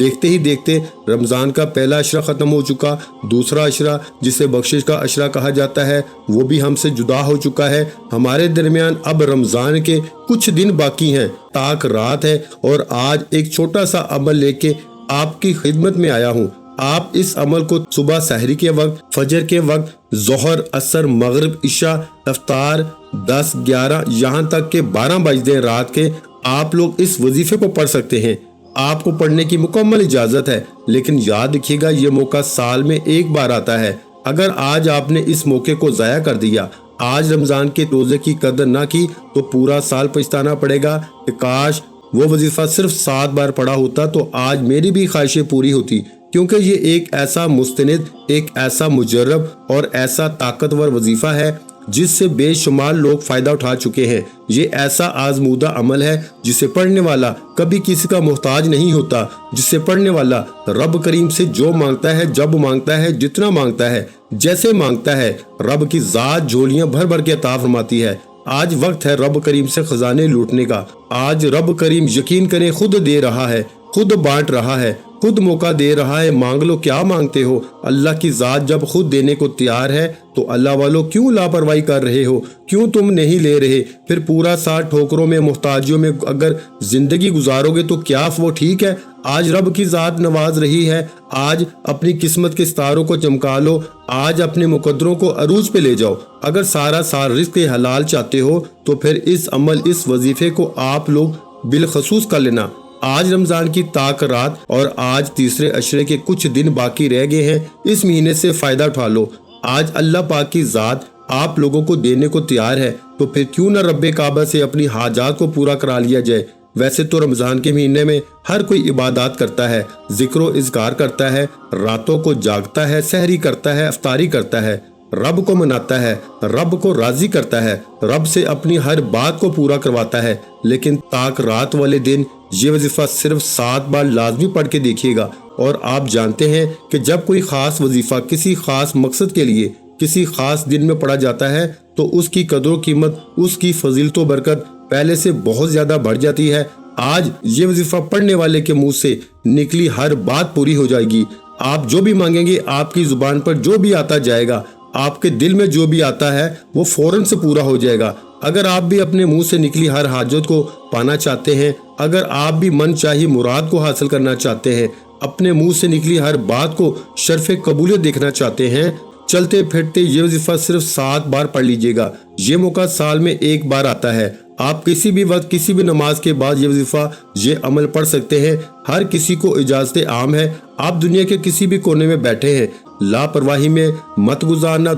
دیکھتے ہی دیکھتے رمضان کا پہلا عشرہ ختم ہو چکا، دوسرا عشرہ جسے بخشش کا عشرہ کہا جاتا ہے وہ بھی ہم سے جدا ہو چکا ہے۔ ہمارے درمیان اب رمضان کے کچھ دن باقی ہیں، تاک رات ہے، اور آج ایک چھوٹا سا عمل لے کے آپ کی خدمت میں آیا ہوں۔ آپ اس عمل کو صبح سحری کے وقت، فجر کے وقت، ظہر، عصر، مغرب، عشاء، افطار، 10، 11 یہاں تک کہ 12 بج دیں رات کے، آپ لوگ اس وظیفے کو پڑھ سکتے ہیں۔ آپ کو پڑھنے کی مکمل اجازت ہے، لیکن یاد رکھیے گا یہ موقع سال میں ایک بار آتا ہے۔ اگر آج آپ نے اس موقع کو ضائع کر دیا، آج رمضان کے روزے کی قدر نہ کی، تو پورا سال پچھتانا پڑے گا کہ کاش وہ وظیفہ صرف 7 بار پڑھا ہوتا تو آج میری بھی خواہشیں پوری ہوتی، کیونکہ یہ ایک ایسا مستند، ایک ایسا مجرب اور ایسا طاقتور وظیفہ ہے جس سے بے شمار لوگ فائدہ اٹھا چکے ہیں۔ یہ ایسا آزمودہ عمل ہے جسے پڑھنے والا کبھی کسی کا محتاج نہیں ہوتا، جسے پڑھنے والا رب کریم سے جو مانگتا ہے، جب مانگتا ہے، جتنا مانگتا ہے، جیسے مانگتا ہے، رب کی ذات جھولیاں بھر بھر کے عطا فرماتی ہے۔ آج وقت ہے رب کریم سے خزانے لوٹنے کا۔ آج رب کریم یقین کریں خود دے رہا ہے، خود بانٹ رہا ہے، خود موقع دے رہا ہے۔ مانگ لو کیا مانگتے ہو، اللہ کی ذات جب خود دینے کو تیار ہے تو اللہ والوں کیوں لاپرواہی کر رہے ہو، کیوں تم نہیں لے رہے؟ پھر پورا سال ٹھوکروں میں، محتاجیوں میں اگر زندگی گزارو گے تو کیا وہ ٹھیک ہے؟ آج رب کی ذات نواز رہی ہے، آج اپنی قسمت کے ستاروں کو چمکا لو، آج اپنے مقدروں کو عروج پہ لے جاؤ۔ اگر سارا سال رزق حلال چاہتے ہو تو پھر اس عمل، اس وظیفے کو آپ لوگ بالخصوص کر لینا۔ آج رمضان کی تاک رات اور آج تیسرے عشرے کے کچھ دن باقی رہ گئے ہیں، اس مہینے سے فائدہ اٹھا لو۔ آج اللہ پاک کی ذات آپ لوگوں کو دینے کو تیار ہے، تو پھر کیوں نہ رب کعبہ سے اپنی حاجات کو پورا کرا لیا جائے۔ ویسے تو رمضان کے مہینے میں ہر کوئی عبادات کرتا ہے، ذکر و اذکار کرتا ہے، راتوں کو جاگتا ہے، سحری کرتا ہے، افطاری کرتا ہے، رب کو مناتا ہے، رب کو راضی کرتا ہے، رب سے اپنی ہر بات کو پورا کرواتا ہے۔ لیکن تاک رات والے دن یہ وظیفہ صرف 7 بار لازمی پڑھ کے دیکھیے گا، اور آپ جانتے ہیں کہ جب کوئی خاص وظیفہ کسی خاص مقصد کے لیے کسی خاص دن میں پڑھا جاتا ہے تو اس کی قدر و قیمت، اس کی فضیلت و برکت پہلے سے بہت زیادہ بڑھ جاتی ہے۔ آج یہ وظیفہ پڑھنے والے کے منہ سے نکلی ہر بات پوری ہو جائے گی۔ آپ جو بھی مانگیں گے، آپ کی زبان پر جو بھی آتا جائے گا، آپ کے دل میں جو بھی آتا ہے وہ فوراً سے پورا ہو جائے گا۔ اگر آپ بھی اپنے منہ سے نکلی ہر حاجت کو پانا چاہتے ہیں، اگر آپ بھی من چاہی مراد کو حاصل کرنا چاہتے ہیں، اپنے منہ سے نکلی ہر بات کو شرف قبولیت دیکھنا چاہتے ہیں، چلتے پھرتے یہ وظیفہ صرف 7 بار پڑھ لیجئے گا۔ یہ موقع سال میں ایک بار آتا ہے۔ آپ کسی بھی وقت، کسی بھی نماز کے بعد یہ وظیفہ، یہ عمل پڑھ سکتے ہیں۔ ہر کسی کو اجازت عام ہے۔ آپ دنیا کے کسی بھی کونے میں بیٹھے ہیں، لاپرواہی میں مت گزارنا۔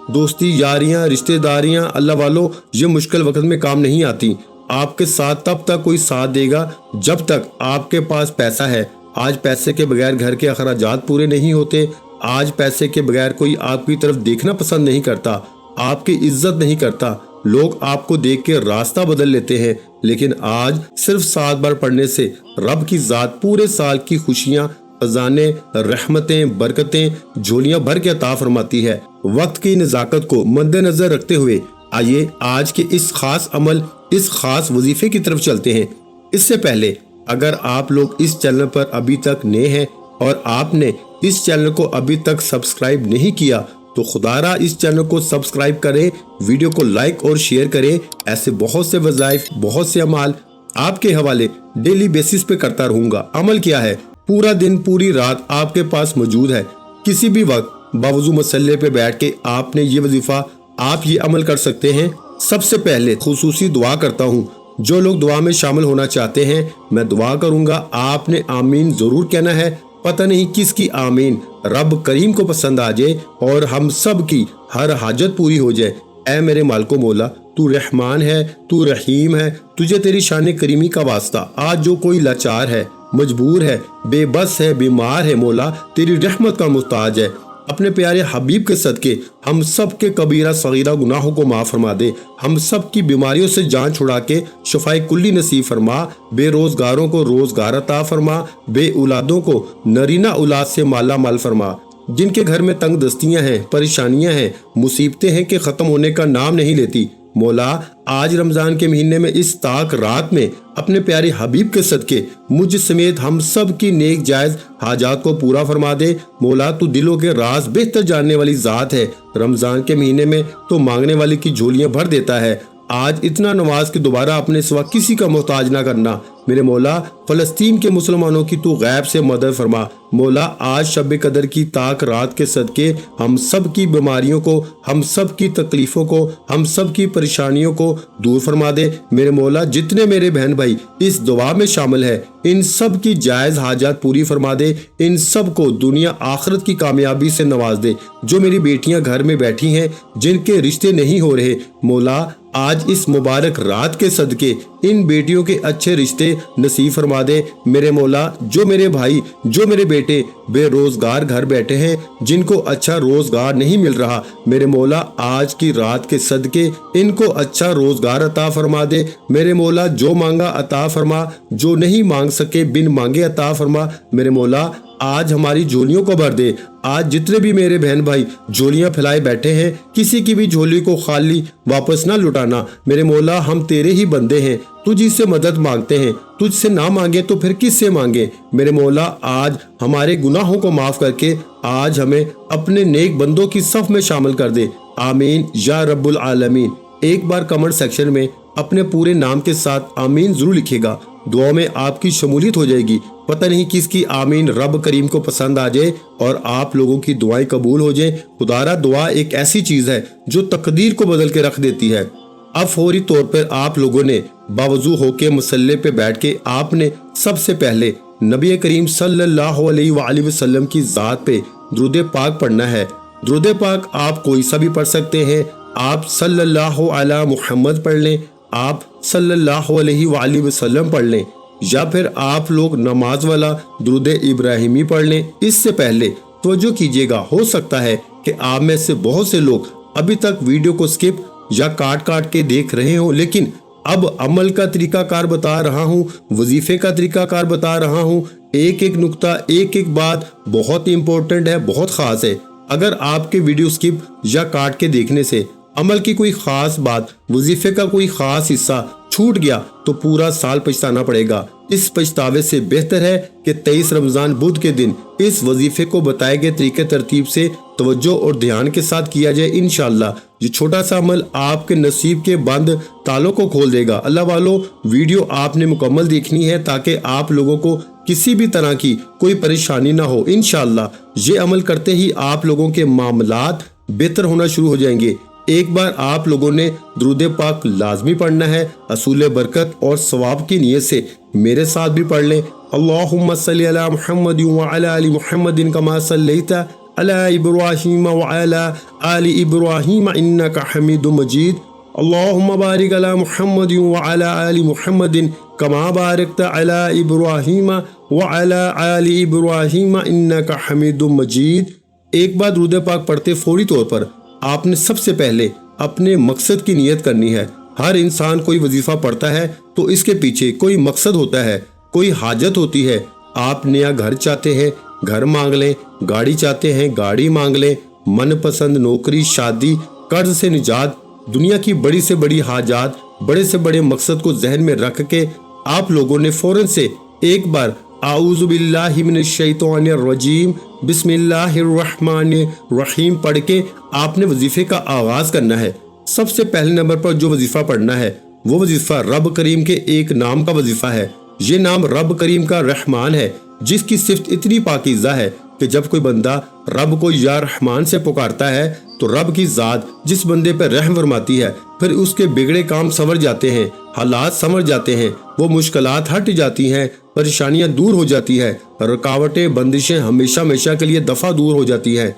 دوستی، یاریاں، رشتہ داریاں اللہ والوں، یہ مشکل وقت میں کام نہیں آتی۔ آپ کے ساتھ تب تک کوئی ساتھ دے گا جب تک آپ کے پاس پیسہ ہے۔ آج پیسے کے بغیر گھر کے اخراجات پورے نہیں ہوتے۔ آج پیسے کے بغیر کوئی آپ کی طرف دیکھنا پسند نہیں کرتا، آپ کی عزت نہیں کرتا۔ لوگ آپ کو دیکھ کے راستہ بدل لیتے ہیں، لیکن آج صرف 7 بار پڑھنے سے رب کی ذات پورے سال کی خوشیاں، خزانے، رحمتیں، برکتیں جھولیاں بھر کے عطا فرماتی ہے۔ وقت کی نزاکت کو مد نظر رکھتے ہوئے آئیے آج کے اس خاص عمل، اس خاص وظیفے کی طرف چلتے ہیں۔ اس سے پہلے اگر آپ لوگ اس چینل پر ابھی تک نئے ہیں اور آپ نے اس چینل کو ابھی تک سبسکرائب نہیں کیا تو خدا را اس چینل کو سبسکرائب کریں، ویڈیو کو لائک اور شیئر کریں۔ ایسے بہت سے وظائف، بہت سے اعمال آپ کے حوالے ڈیلی بیسس پہ کرتا رہوں گا۔ عمل کیا ہے؟ پورا دن، پوری رات آپ کے پاس موجود ہے۔ کسی بھی وقت باوضو مسلح پہ بیٹھ کے آپ نے یہ وظیفہ، آپ یہ عمل کر سکتے ہیں۔ سب سے پہلے خصوصی دعا کرتا ہوں، جو لوگ دعا میں شامل ہونا چاہتے ہیں میں دعا کروں گا، آپ نے آمین ضرور کہنا ہے۔ پتہ نہیں کس کی آمین رب کریم کو پسند آ جائے اور ہم سب کی ہر حاجت پوری ہو جائے۔ اے میرے مالک و مولا، تو رحمان ہے، تو رحیم ہے، تجھے تیری شان کریمی کا واسطہ۔ آج جو کوئی لاچار ہے، مجبور ہے، بے بس ہے، بیمار ہے، مولا تیری رحمت کا محتاج ہے، اپنے پیارے حبیب کے صدقے ہم سب کے کبیرہ صغیرہ گناہوں کو معاف فرما دے، ہم سب کی بیماریوں سے جان چھڑا کے شفائے کلی نصیب فرما، بے روزگاروں کو روزگار عطا فرما، بے اولادوں کو نرینہ اولاد سے مالا مال فرما، جن کے گھر میں تنگ دستیاں ہیں، پریشانیاں ہیں، مصیبتیں ہیں کہ ختم ہونے کا نام نہیں لیتی، مولا آج رمضان کے مہینے میں اس تاک رات میں اپنے پیارے حبیب کے صدقے مجھ سمیت ہم سب کی نیک جائز حاجات کو پورا فرما دے۔ مولا تو دلوں کے راز بہتر جاننے والی ذات ہے، رمضان کے مہینے میں تو مانگنے والے کی جھولیاں بھر دیتا ہے۔ آج اتنا نواز کہ دوبارہ اپنے سوا کسی کا محتاج نہ کرنا۔ میرے مولا فلسطین کے مسلمانوں کی تو غیب سے مدد فرما۔ مولا آج شب قدر کی تاک رات کے صدقے ہم سب کی بیماریوں کو، ہم سب کی تکلیفوں کو، ہم سب کی پریشانیوں کو دور فرما دے۔ میرے مولا جتنے میرے بہن بھائی اس دعا میں شامل ہے ان سب کی جائز حاجات پوری فرما دے، ان سب کو دنیا آخرت کی کامیابی سے نواز دے۔ جو میری بیٹیاں گھر میں بیٹھی ہیں جن کے رشتے نہیں ہو رہے، مولا آج اس مبارک رات کے صدقے ان بیٹیوں کے اچھے رشتے نصیب فرما دے۔ میرے مولا جو میرے بھائی، جو میرے بیٹے بے روزگار گھر بیٹھے ہیں، جن کو اچھا روزگار نہیں مل رہا، میرے مولا آج کی رات کے صدقے ان کو اچھا روزگار عطا فرما دے۔ میرے مولا جو مانگا عطا فرما، جو نہیں مانگ سکے بن مانگے عطا فرما۔ میرے مولا آج ہماری جھولیوں کو بھر دے۔ آج جتنے بھی میرے بہن بھائی جھولیاں پھیلائے بیٹھے ہیں، کسی کی بھی جھولی کو خالی واپس نہ لٹانا۔ میرے مولا ہم تیرے ہی بندے ہیں، تجھ ہی سے مدد مانگتے ہیں، تجھ سے نہ مانگے تو پھر کس سے مانگے۔ میرے مولا آج ہمارے گناہوں کو معاف کر کے آج ہمیں اپنے نیک بندوں کی صف میں شامل کر دے۔ آمین یا رب العالمین۔ ایک بار کمنٹ سیکشن میں اپنے پورے نام کے ساتھ آمین ضرور لکھے گا، دعا میں آپ کی شمولیت ہو جائے گی۔ پتہ نہیں کس کی آمین رب کریم کو پسند آ جائے اور آپ لوگوں کی دعائیں قبول ہو جائیں۔ خدارا دعا ایک ایسی چیز ہے جو تقدیر کو بدل کے رکھ دیتی ہے۔ اب فوری طور پر آپ لوگوں نے باوضو ہو کے مصلی پہ بیٹھ کے آپ نے سب سے پہلے نبی کریم صلی اللہ علیہ وآلہ وسلم کی ذات پہ درود پاک پڑھنا ہے۔ درود پاک آپ کوئی سا بھی پڑھ سکتے ہیں۔ آپ صلی اللہ علی محمد پڑھ لیں، آپ صلی اللہ علیہ وآلہ وسلم پڑھ لیں، یا پھر آپ لوگ نماز والا درود ابراہیمی پڑھ لیں۔ اس سے پہلے توجہ کیجیے گا، ہو سکتا ہے کہ آپ میں سے بہت سے لوگ ابھی تک ویڈیو کو سکپ یا کاٹ کاٹ کے دیکھ رہے ہوں، لیکن اب عمل کا طریقہ کار بتا رہا ہوں، وظیفے کا طریقہ کار بتا رہا ہوں۔ ایک ایک نقطہ، ایک ایک بات بہت امپورٹنٹ ہے، بہت خاص ہے۔ اگر آپ کے ویڈیو سکپ یا کاٹ کے دیکھنے سے عمل کی کوئی خاص بات، وظیفے کا کوئی خاص حصہ چھوٹ گیا تو پورا سال پچھتانا پڑے گا۔ اس پچھتاوے سے بہتر ہے کہ 23 رمضان بدھ کے دن اس وظیفے کو بتائے گئے طریقے ترتیب سے توجہ اور دھیان کے ساتھ کیا جائے۔ انشاءاللہ یہ چھوٹا سا عمل آپ کے نصیب کے بند تالوں کو کھول دے گا۔ اللہ والو ویڈیو آپ نے مکمل دیکھنی ہے تاکہ آپ لوگوں کو کسی بھی طرح کی کوئی پریشانی نہ ہو۔ انشاءاللہ یہ عمل کرتے ہی آپ لوگوں کے معاملات بہتر ہونا شروع ہو جائیں گے۔ ایک بار آپ لوگوں نے درود پاک لازمی پڑھنا ہے، حصول برکت اور ثواب کی نیت سے میرے ساتھ بھی پڑھ لیں۔ اللہم صلی علی محمد وعلی آل محمد کما صلیت علی ابراہیم وعلی آل ابراہیم انک حمید مجید۔ اللہم بارک علی محمد وعلی آل محمد کما بارکت علی ابراہیم وعلی آل ابراہیم انک حمید مجید۔ ایک بار درود پاک پڑھتے فوری طور پر آپ نے سب سے پہلے اپنے مقصد کی نیت کرنی ہے۔ ہر انسان کوئی وظیفہ پڑھتا ہے تو اس کے پیچھے کوئی مقصد ہوتا ہے، کوئی حاجت ہوتی ہے۔ آپ نیا گھر چاہتے ہیں، گھر مانگ لیں، گاڑی چاہتے ہیں، گاڑی مانگ لیں، من پسند نوکری، شادی، قرض سے نجات، دنیا کی بڑی سے بڑی حاجات، بڑے سے بڑے مقصد کو ذہن میں رکھ کے آپ لوگوں نے فوراً سے ایک بار اعوذ باللہ من الشیطان الرجیم بسم اللہ الرحمن الرحیم پڑھ کے آپ نے وظیفے کا آغاز کرنا ہے۔ سب سے پہلے نمبر پر جو وظیفہ پڑھنا ہے وہ وظیفہ رب کریم کے ایک نام کا وظیفہ ہے۔ یہ نام رب کریم کا رحمان ہے، جس کی صفت اتنی پاکیزہ ہے کہ جب کوئی بندہ رب کو یا رحمان سے پکارتا ہے تو رب کی ذات جس بندے پر رحم فرماتی ہے، پھر اس کے بگڑے کام سنور جاتے ہیں، حالات سنور جاتے ہیں، وہ مشکلات ہٹ جاتی ہیں، پریشانیاں دور ہو جاتی ہیں، رکاوٹیں بندشیں ہمیشہ ہمیشہ کے لیے دفع دور ہو جاتی ہیں۔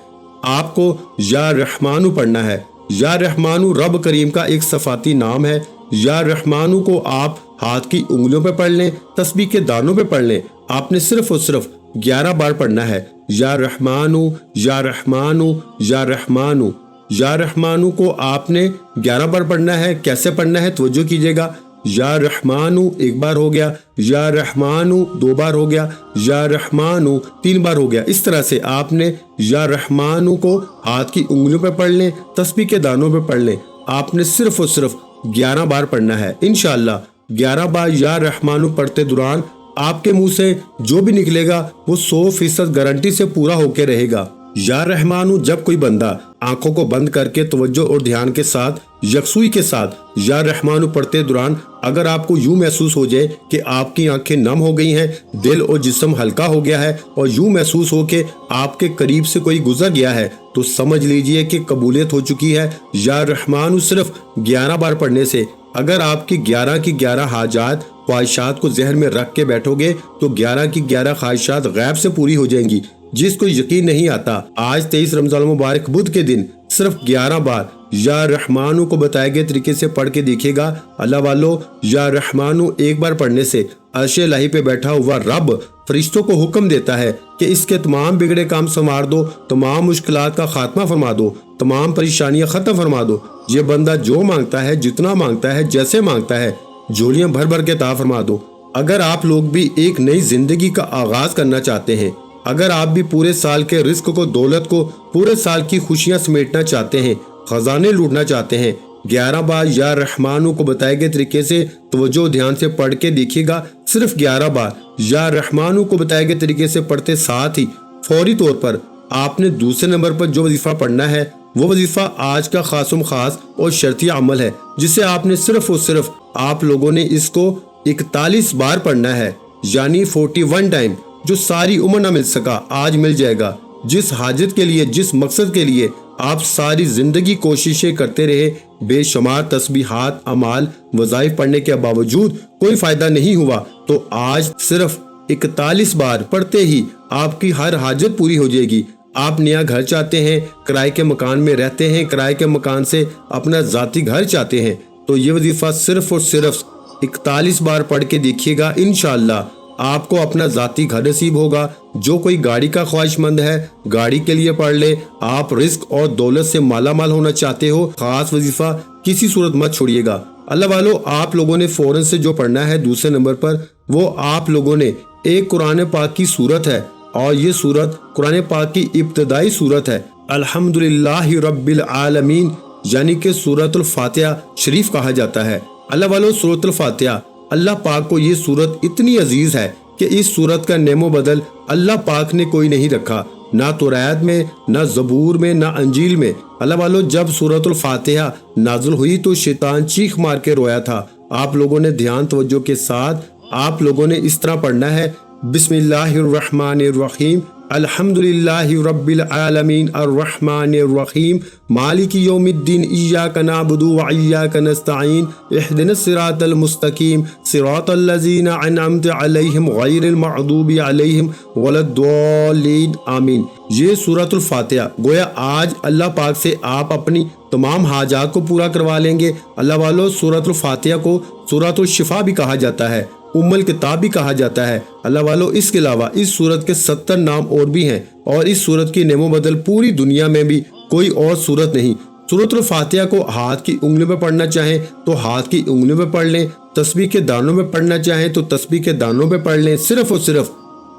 آپ کو یا رحمانو پڑھنا ہے۔ یا رحمانو رب کریم کا ایک صفاتی نام ہے۔ یا رحمانو کو آپ ہاتھ کی انگلیوں پہ پڑھ لیں، تسبیح کے دانوں پہ پڑھ لیں۔ آپ نے صرف اور صرف 11 بار پڑھنا ہے۔ یا رحمانو یا رحمانو یا رحمانو۔ یا رحمانو کو آپ نے 11 بار پڑھنا ہے۔ کیسے پڑھنا ہے توجہ کیجیے گا۔ یا رحمانو ایک بار ہو گیا، یا رحمانو 2 بار ہو گیا، یا رحمانو 3 بار ہو گیا۔ اس طرح سے آپ نے یا رحمانو کو ہاتھ کی انگلیوں پہ پڑھ لیں، تسبیح کے دانوں پہ پڑھ لیں۔ آپ نے صرف اور صرف 11 بار پڑھنا ہے۔ انشاءاللہ 11 بار یا رحمانو پڑھتے دوران آپ کے منہ سے جو بھی نکلے گا وہ 100% گارنٹی سے پورا ہو کے رہے گا۔ یا رحمانو جب کوئی بندہ آنکھوں کو بند کر کے توجہ اور دھیان کے ساتھ یکسوئی کے ساتھ یا رحمانو پڑھتے دوران اگر آپ کو یوں محسوس ہو جائے کہ آپ کی آنکھیں نم ہو گئی ہیں، دل اور جسم ہلکا ہو گیا ہے اور یوں محسوس ہو کہ آپ کے قریب سے کوئی گزر گیا ہے، تو سمجھ لیجئے کہ قبولیت ہو چکی ہے۔ یا رحمانو صرف 11 بار پڑھنے سے اگر آپ کی 11 کی 11 حاجات خواہشات کو ذہن میں رکھ کے بیٹھو گے تو 11 کی 11 خواہشات غیب سے پوری ہو جائیں گی۔ جس کو یقین نہیں آتا آج 23 رمضان المبارک بدھ کے دن صرف 11 بار یا رحمانو کو بتائے گئے طریقے سے پڑھ کے دیکھے گا۔ اللہ والو، یا رحمانو ایک بار پڑھنے سے عرش الہی پہ بیٹھا ہوا رب فرشتوں کو حکم دیتا ہے کہ اس کے تمام بگڑے کام سنوار دو، تمام مشکلات کا خاتمہ فرما دو، تمام پریشانیاں ختم فرما دو۔ یہ بندہ جو مانگتا ہے، جتنا مانگتا ہے، جیسے مانگتا ہے، جھولیاں بھر بھر کے عطا فرما دو۔ اگر آپ لوگ بھی ایک نئی زندگی کا آغاز کرنا چاہتے ہیں، اگر آپ بھی پورے سال کے رزق کو، دولت کو، پورے سال کی خوشیاں سمیٹنا چاہتے ہیں، خزانے لوٹنا چاہتے ہیں، 11 بار یا رحمانو کو بتائے گئے طریقے سے توجہ و دھیان سے پڑھ کے دیکھیے گا۔ صرف 11 بار یا رحمانو کو بتائے گئے طریقے سے پڑھتے ساتھ ہی فوری طور پر آپ نے دوسرے نمبر پر جو وظیفہ پڑھنا ہے وہ وظیفہ آج کا خاصم خاص اور شرطی عمل ہے، جسے آپ نے صرف اور صرف آپ لوگوں نے اس کو 41 بار پڑھنا ہے، یعنی 41 ٹائم، جو ساری عمر نہ مل سکا آج مل جائے گا۔ جس حاجت کے لیے، جس مقصد کے لیے آپ ساری زندگی کوششیں کرتے رہے، بے شمار تسبیحات، اعمال، وظائف پڑھنے کے باوجود کوئی فائدہ نہیں ہوا، تو آج صرف 41 بار پڑھتے ہی آپ کی ہر حاجت پوری ہو جائے گی۔ آپ نیا گھر چاہتے ہیں، کرائے کے مکان میں رہتے ہیں، کرائے کے مکان سے اپنا ذاتی گھر چاہتے ہیں، تو یہ وظیفہ صرف اور صرف 41 بار پڑھ کے دیکھیے گا۔ انشاءاللہ آپ کو اپنا ذاتی گھر نصیب ہوگا۔ جو کوئی گاڑی کا خواہش مند ہے گاڑی کے لیے پڑھ لے۔ آپ رزق اور دولت سے مالا مال ہونا چاہتے ہو، خاص وظیفہ کسی صورت مت چھوڑیے گا۔ اللہ والو، آپ لوگوں نے فوراً سے جو پڑھنا ہے دوسرے نمبر پر، وہ آپ لوگوں نے ایک قرآن پاک کی سورت ہے، اور یہ سورت قرآن پاک کی ابتدائی سورت ہے، الحمدللہ رب العالمین، یعنی کہ سورۃ الفاتحہ شریف کہا جاتا ہے۔ اللہ والو، سورۃ الفاتحہ اللہ پاک کو یہ سورت اتنی عزیز ہے کہ اس سورت کا نیم و بدل اللہ پاک نے کوئی نہیں رکھا، نہ توریت میں، نہ زبور میں، نہ انجیل میں۔ اللہ والو، جب سورۃ الفاتحہ نازل ہوئی تو شیطان چیخ مار کے رویا تھا۔ آپ لوگوں نے دھیان توجہ کے ساتھ آپ لوگوں نے اس طرح پڑھنا ہے، بسم اللہ الرحمن الرحیم، الحمدللہ رب العالمین الرحمن الرحیم مالک یوم الدین ایاک نعبد و ایاک نستعین اہدنا الصراط المستقیم صراط الذین انعمت علیہم غیر المغضوب علیہم ولا الضالین آمین۔ یہ سورۃ الفاتحہ گویا آج اللہ پاک سے آپ اپنی تمام حاجات کو پورا کروا لیں گے۔ اللہ والو، سورۃ الفاتحہ کو سورۃ الشفا بھی کہا جاتا ہے، ام الکتاب بھی کہا جاتا ہے۔ اللہ والو، اس کے علاوہ اس سورت کے 70 نام اور بھی ہیں، اور اس سورت کی نیم و بدل پوری دنیا میں بھی کوئی اور سورت نہیں۔ سورۃ الفاتحہ کو ہاتھ کی انگلیوں میں پڑھنا چاہیں تو ہاتھ کی انگلیوں میں پڑھ لیں، تسبیح کے دانوں میں پڑھنا چاہیں تو تسبیح کے دانوں میں پڑھ لیں۔ صرف اور صرف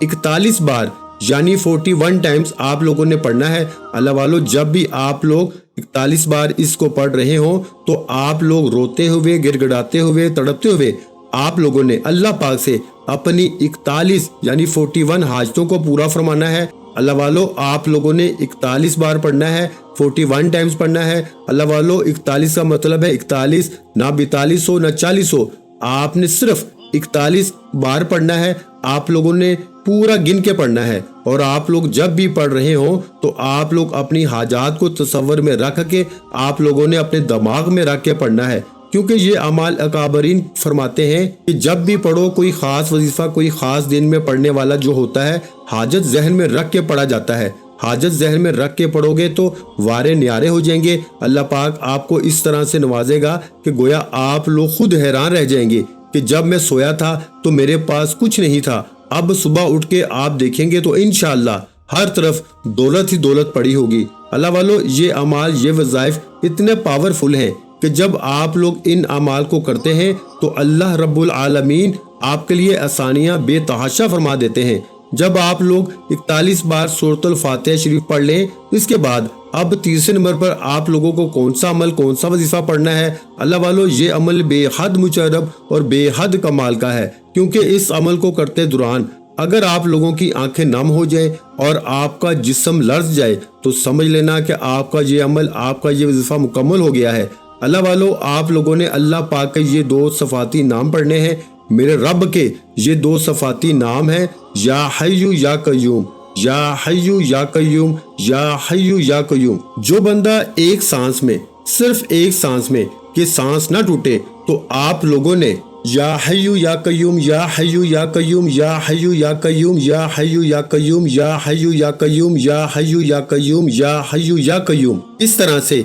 41 بار یعنی 41 ٹائمز آپ لوگوں نے پڑھنا ہے۔ اللہ والو، جب بھی آپ لوگ 41 بار اس کو پڑھ رہے ہوں تو آپ لوگ روتے ہوئے، گڑ گڑاتے ہوئے، تڑپتے ہوئے آپ لوگوں نے اللہ پاک سے اپنی 41 یعنی 41 حاجتوں کو پورا فرمانا ہے۔ اللہ والو، آپ لوگوں نے 41 بار پڑھنا ہے، 41 ٹائمز پڑھنا ہے۔ اللہ والو، 41 کا مطلب ہے 41، نہ 42 ہو، نہ 40 ہو، آپ نے صرف 41 بار پڑھنا ہے۔ آپ لوگوں نے پورا گن کے پڑھنا ہے، اور آپ لوگ جب بھی پڑھ رہے ہوں تو آپ لوگ اپنی حاجات کو تصور میں رکھ کے آپ لوگوں نے اپنے دماغ میں رکھ کے پڑھنا ہے، کیونکہ یہ اعمال اکابرین فرماتے ہیں کہ جب بھی پڑھو کوئی خاص وظیفہ کوئی خاص دن میں پڑھنے والا جو ہوتا ہے، حاجت ذہن میں رکھ کے پڑھا جاتا ہے۔ حاجت ذہن میں رکھ کے پڑھو گے تو وارے نیارے ہو جائیں گے۔ اللہ پاک آپ کو اس طرح سے نوازے گا کہ گویا آپ لوگ خود حیران رہ جائیں گے کہ جب میں سویا تھا تو میرے پاس کچھ نہیں تھا، اب صبح اٹھ کے آپ دیکھیں گے تو انشاءاللہ ہر طرف دولت ہی دولت پڑی ہوگی۔ اللہ والو، یہ اعمال، یہ وظائف اتنے پاورفل ہیں کہ جب آپ لوگ ان اعمال کو کرتے ہیں تو اللہ رب العالمین آپ کے لیے آسانیاں بے تحاشا فرما دیتے ہیں۔ جب آپ لوگ 41 بار سورۃ الفاتحہ شریف پڑھ لیں، اس کے بعد اب تیسرے نمبر پر آپ لوگوں کو کون سا عمل کون سا وظیفہ پڑھنا ہے؟ اللہ والو یہ عمل بے حد مشرف اور بے حد کمال کا ہے، کیونکہ اس عمل کو کرتے دوران اگر آپ لوگوں کی آنکھیں نم ہو جائیں اور آپ کا جسم لرز جائے تو سمجھ لینا کہ آپ کا یہ عمل آپ کا یہ وظیفہ مکمل ہو گیا ہے۔ اللہ والو آپ لوگوں نے اللہ پاک کے یہ 2 صفاتی نام پڑھنے ہیں۔ میرے رب کے یہ 2 صفاتی نام ہیں، یا حیو یا قیوم، یا حیو یا قیوم، یا حیو یا قیوم۔ جو بندہ ایک سانس میں، صرف ایک سانس میں کہ سانس نہ ٹوٹے، تو آپ لوگوں نے یا حیو یا قیوم، یا حیو یا قیوم، یا حیو یا قیوم، یا حیو یا قیوم، یا حیو یا قیوم، یا حیو یا قیوم، یا حیو یا قیوم، اس طرح سے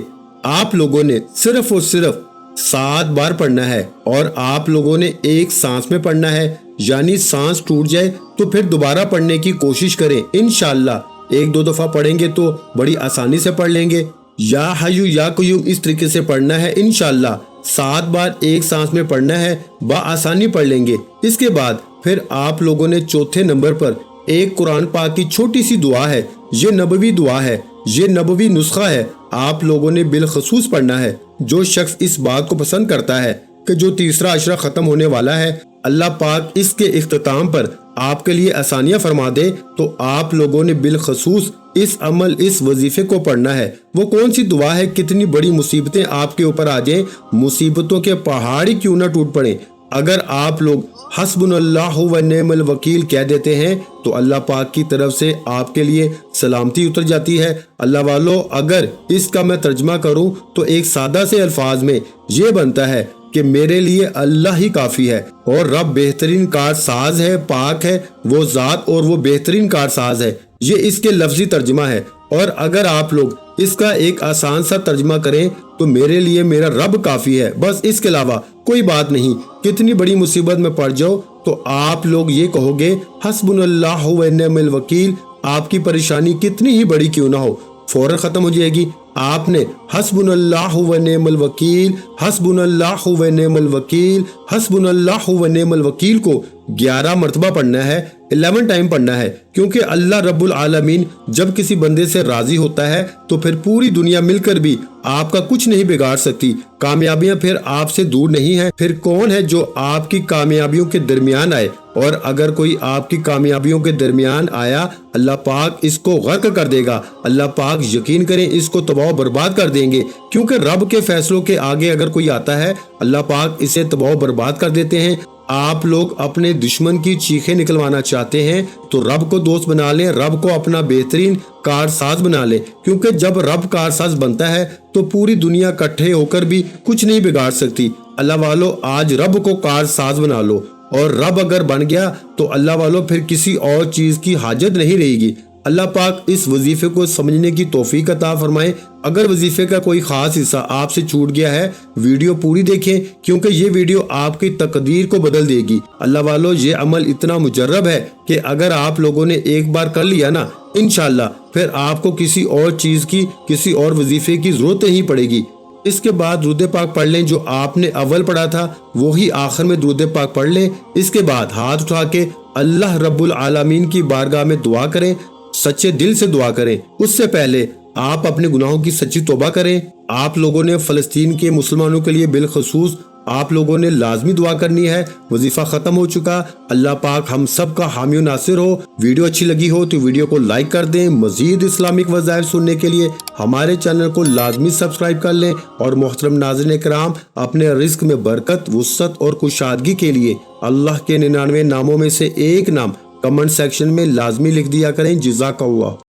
آپ لوگوں نے صرف اور صرف 7 بار پڑھنا ہے، اور آپ لوگوں نے ایک سانس میں پڑھنا ہے، یعنی سانس ٹوٹ جائے تو پھر دوبارہ پڑھنے کی کوشش کریں۔ انشاءاللہ 1-2 دفعہ پڑھیں گے تو بڑی آسانی سے پڑھ لیں گے۔ یا حیو یا قیوم اس طریقے سے پڑھنا ہے، انشاءاللہ 7 بار ایک سانس میں پڑھنا ہے، بآسانی پڑھ لیں گے۔ اس کے بعد پھر آپ لوگوں نے چوتھے نمبر پر ایک قرآن پاک کی چھوٹی سی دعا ہے، یہ نبوی دعا ہے، یہ نبوی نسخہ ہے، آپ لوگوں نے بالخصوص پڑھنا ہے۔ جو شخص اس بات کو پسند کرتا ہے کہ جو تیسرا عشرہ ختم ہونے والا ہے اللہ پاک اس کے اختتام پر آپ کے لیے آسانیاں فرما دے، تو آپ لوگوں نے بالخصوص اس عمل اس وظیفے کو پڑھنا ہے۔ وہ کون سی دعا ہے؟ کتنی بڑی مصیبتیں آپ کے اوپر آ جائیں، مصیبتوں کے پہاڑ ہی کیوں نہ ٹوٹ پڑیں، اگر آپ لوگ حسبنا اللہ و نعم الوکیل کہہ دیتے ہیں تو اللہ پاک کی طرف سے آپ کے لیے سلامتی اتر جاتی ہے۔ اللہ والو اگر اس کا میں ترجمہ کروں تو ایک سادہ سے الفاظ میں یہ بنتا ہے کہ میرے لیے اللہ ہی کافی ہے، اور رب بہترین کار ساز ہے، پاک ہے وہ ذات اور وہ بہترین کار ساز ہے، یہ اس کے لفظی ترجمہ ہے۔ اور اگر آپ لوگ اس کا ایک آسان سا ترجمہ کریں تو میرے لیے میرا رب کافی ہے، بس اس کے علاوہ کوئی بات نہیں۔ کتنی بڑی مصیبت میں پڑ جاؤ تو آپ لوگ یہ کہو گے حسبنا اللہ و نعم الوکیل، آپ کی پریشانی کتنی ہی بڑی کیوں نہ ہو فوراً ختم ہو جائے گی۔ آپ نے حسبنا اللہ و نعم الوکیل، حسبنا اللہ و نعم الوکیل، حسبنا اللہ و نعم الوکیل کو 11 مرتبہ پڑھنا ہے، 11 ٹائم پڑھنا ہے، کیونکہ اللہ رب العالمین جب کسی بندے سے راضی ہوتا ہے تو پھر پوری دنیا مل کر بھی آپ کا کچھ نہیں بگاڑ سکتی، کامیابیاں پھر آپ سے دور نہیں ہیں۔ پھر کون ہے جو آپ کی کامیابیوں کے درمیان آئے؟ اور اگر کوئی آپ کی کامیابیوں کے درمیان آیا اللہ پاک اس کو غرق کر دے گا، اللہ پاک یقین کریں اس کو تباہ و برباد کر دیں گے، کیونکہ رب کے فیصلوں کے آگے اگر کوئی آتا ہے اللہ پاک اسے تباہ و برباد کر دیتے ہیں۔ آپ لوگ اپنے دشمن کی چیخیں نکلوانا چاہتے ہیں تو رب کو دوست بنا لیں، رب کو اپنا بہترین کارساز بنا لیں، کیونکہ جب رب کارساز بنتا ہے تو پوری دنیا اکٹھے ہو کر بھی کچھ نہیں بگاڑ سکتی۔ اللہ والو آج رب کو کارساز بنا لو، اور رب اگر بن گیا تو اللہ والو پھر کسی اور چیز کی حاجت نہیں رہے گی۔ اللہ پاک اس وظیفے کو سمجھنے کی توفیق عطا فرمائے۔ اگر وظیفے کا کوئی خاص حصہ آپ سے چھوٹ گیا ہے ویڈیو پوری دیکھیں، کیونکہ یہ ویڈیو آپ کی تقدیر کو بدل دے گی۔ اللہ والو یہ عمل اتنا مجرب ہے کہ اگر آپ لوگوں نے ایک بار کر لیا نا انشاءاللہ پھر آپ کو کسی اور چیز کی کسی اور وظیفے کی ضرورت نہیں پڑے گی۔ اس کے بعد درود پاک پڑھ لیں، جو آپ نے اول پڑھا تھا وہی آخر میں درود پاک پڑھ لیں۔ اس کے بعد ہاتھ اٹھا کے اللہ رب العالمین کی بارگاہ میں دعا کریں، سچے دل سے دعا کریں۔ اس سے پہلے آپ اپنے گناہوں کی سچی توبہ کریں۔ آپ لوگوں نے فلسطین کے مسلمانوں کے لیے بالخصوص آپ لوگوں نے لازمی دعا کرنی ہے۔ وظیفہ ختم ہو چکا، اللہ پاک ہم سب کا حامی و ناصر ہو۔ ویڈیو اچھی لگی ہو تو ویڈیو کو لائک کر دیں۔ مزید اسلامک وظائف سننے کے لیے ہمارے چینل کو لازمی سبسکرائب کر لیں، اور محترم ناظرین کرام اپنے رزق میں برکت، وسعت اور کشادگی کے لیے اللہ کے 99 ناموں میں سے ایک نام کمنٹ سیکشن میں لازمی لکھ دیا کریں۔ جزاک اللہ۔